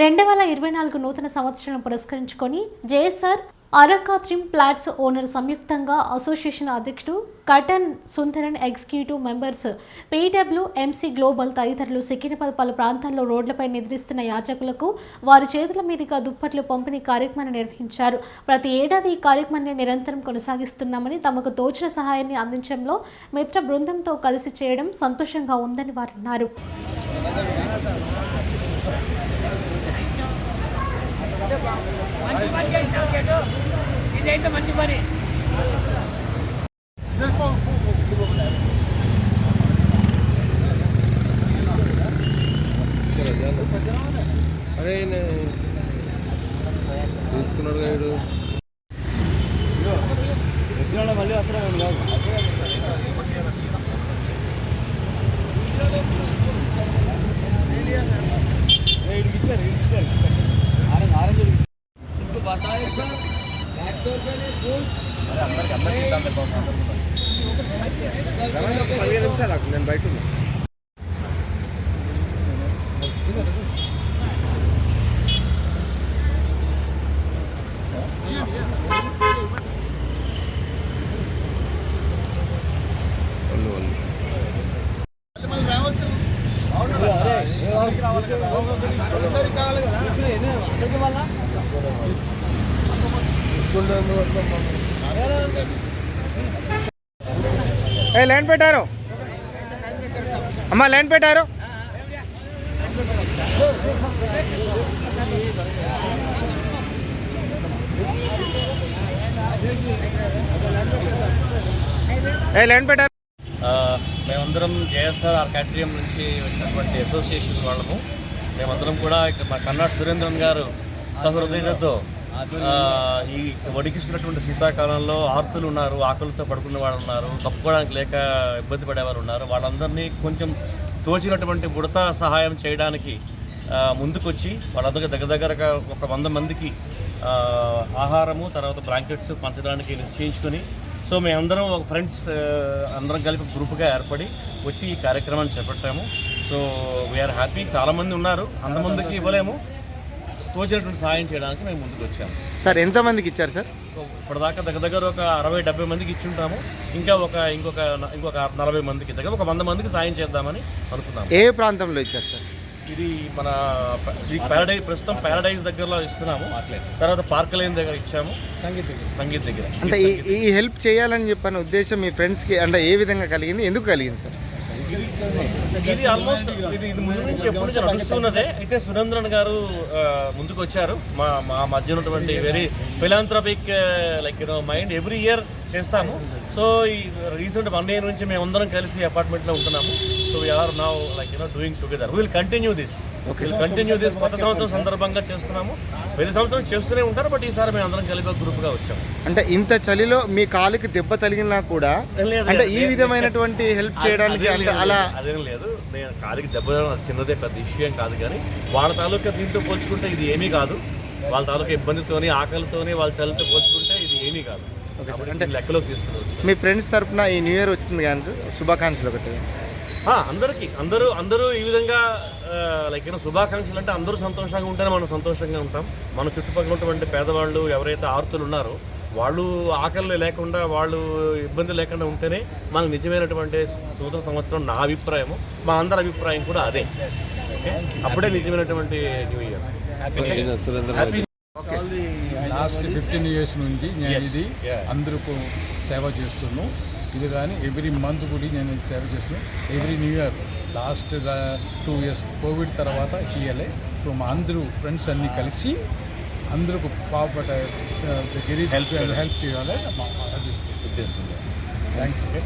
2024 నూతన సంవత్సరం పురస్కరించుకొని జేఎస్ఆర్ అరకాత్రిమ్ ప్లాట్స్ ఓనర్ సంయుక్తంగా అసోసియేషన్ అధ్యక్షుడు కటన్ Sundaran, executive members PW, MC global తదితరులు సికింద్రాబాద్ పలు ప్రాంతాల్లో రోడ్లపై నిద్రిస్తున్న యాచకులకు వారి చేతుల మీదుగా దుప్పట్లు పంపిణీ కార్యక్రమాన్ని నిర్వహించారు. ప్రతి ఏడాది ఈ కార్యక్రమాన్ని నిరంతరం కొనసాగిస్తున్నామని, తమకు తోచిన సహాయాన్ని అందించడంలో మిత్ర బృందంతో కలిసి చేయడం సంతోషంగా ఉందని వారు అన్నారు. మంచి పని అరే తీసుకున్నాడు మళ్ళీ అక్కడ నేను బయట లైన్ పెట్టారు అమ్మా, లైన్ పెట్టారు. లైన్ పెట్టారు. మేమందరం జేఎస్ఆర్ అరకాత్రిమ్ నుంచి వచ్చినటువంటి అసోసియేషన్ వాళ్ళము. మేమందరం కూడా ఇక్కడ మా కన్నాడు సురేంద్రన్ గారు సహృదయతతో ఈ వడికిస్తున్నటువంటి శీతాకాలంలో ఆర్తులు ఉన్నారు, ఆకలితో పడుకునే వాళ్ళు ఉన్నారు, తప్పుకోవడానికి లేక ఇబ్బంది పడేవారు ఉన్నారు. వాళ్ళందరినీ కొంచెం తోచినటువంటి బుడత సహాయం చేయడానికి ముందుకొచ్చి వాళ్ళందరికీ దగ్గరగా ఒక 100 మందికి ఆహారము, తర్వాత బ్లాంకెట్స్ పంచడానికి నిశ్చయించుకొని, సో మేమందరం ఒక ఫ్రెండ్స్ అందరం కలిపి గ్రూప్గా ఏర్పడి వచ్చి ఈ కార్యక్రమాన్ని చేపట్టాము. So we are happy. చాలామంది ఉన్నారు, అంతమందికి ఇవ్వలేము, తోచినటువంటి సహాయం చేయడానికి మేము ముందుకు వచ్చాము. సార్ ఎంతమందికి ఇచ్చారు సార్? ఇప్పటిదాకా దగ్గర ఒక 60-70 మందికి ఇచ్చుంటాము. ఇంకొక 40 మందికి దగ్గర ఒక 100 మందికి సాయం చేద్దామని అనుకున్నాము. ఏ ప్రాంతంలో ఇచ్చారు సార్? ఇది మన ప్రస్తుతం ప్యారడైజ్ దగ్గరలో ఇస్తున్నాము. తర్వాత పార్క్ లైన్ దగ్గర ఇచ్చాము, సంగీత్ దగ్గర. అంటే ఈ హెల్ప్ చేయాలని చెప్పిన ఉద్దేశం మీ ఫ్రెండ్స్కి అంటే ఏ విధంగా కలిగింది, ఎందుకు కలిగింది సార్? ఇది ఆల్మోస్ట్ ఇది ముందు నుంచి ఎప్పుడు నుంచి నడుస్తున్నదే. అయితే సురేంద్రన్ గారు ముందుకు వచ్చారు. మా మధ్య ఉన్నటువంటి very philanthropic mind. Every year చేస్తాము. సో ఈ రీసెంట్ 1 year నుంచి మేము అందరం కలిసి అపార్ట్మెంట్లో ఉంటున్నాము. So we are now doing together. Will continue this. కొత్త సంవత్సరం సందర్భంగా చేస్తున్నాము. ప్రతి సంవత్సరం చేస్తూనే ఉంటారు, బట్ ఈసారి మేము అందరం కలిపి గ్రూప్గా వచ్చాము. అంటే ఇంత చలిలో మీ కాలుకి దెబ్బ తగిలినా కూడా అంటే ఈ విధమైనటువంటి హెల్ప్ చేయడానికి అలా అదేం లేదు. నేను కాలికి దెబ్బ చిన్నదే, పెద్ద ఇష్యూ ఏం కాదు. కానీ వాళ్ళ తాలూకా దీంతో పోల్చుకుంటే ఇది ఏమీ కాదు. వాళ్ళ తాలూకా ఇబ్బందితోని, ఆకలితోని, వాళ్ళ చలితో పోల్చుకుంటే ఇది ఏమీ కాదు. అంటే లెక్కలోకి తీసుకున్నారు. మీ ఫ్రెండ్స్ తరఫున ఈ న్యూ ఇయర్ వచ్చింది కానీ శుభాకాంక్షలు ఒకటి అందరికీ. అందరూ ఈ విధంగా శుభాకాంక్షలు అంటే అందరూ సంతోషంగా ఉంటేనే మనం సంతోషంగా ఉంటాం. మన చుట్టుపక్కల ఉన్నటువంటి పేదవాళ్ళు ఎవరైతే ఆర్తులు ఉన్నారో వాళ్ళు ఆకలి లేకుండా, వాళ్ళు ఇబ్బంది లేకుండా ఉంటేనే మనకు నిజమైనటువంటి నూతన సంవత్సరం. నా అభిప్రాయము, మా అందరి అభిప్రాయం కూడా అదే. ఓకే, అప్పుడే నిజమైనటువంటి న్యూ ఇయర్. లాస్ట్ 15 years నుంచి నేను ఇది అందరికీ సేవ చేస్తున్నాను. ఇది కానీ ఎవ్రీ మంత్ కూడా నేను సేవ చేస్తున్నాను. Every new year last 2 years Covid తర్వాత చేయలే. ఇప్పుడు మా అందరూ ఫ్రెండ్స్ అన్నీ కలిసి అందరికి పాపట హెల్ప్ చేయాలి మా ఉద్దేశం. Thank you.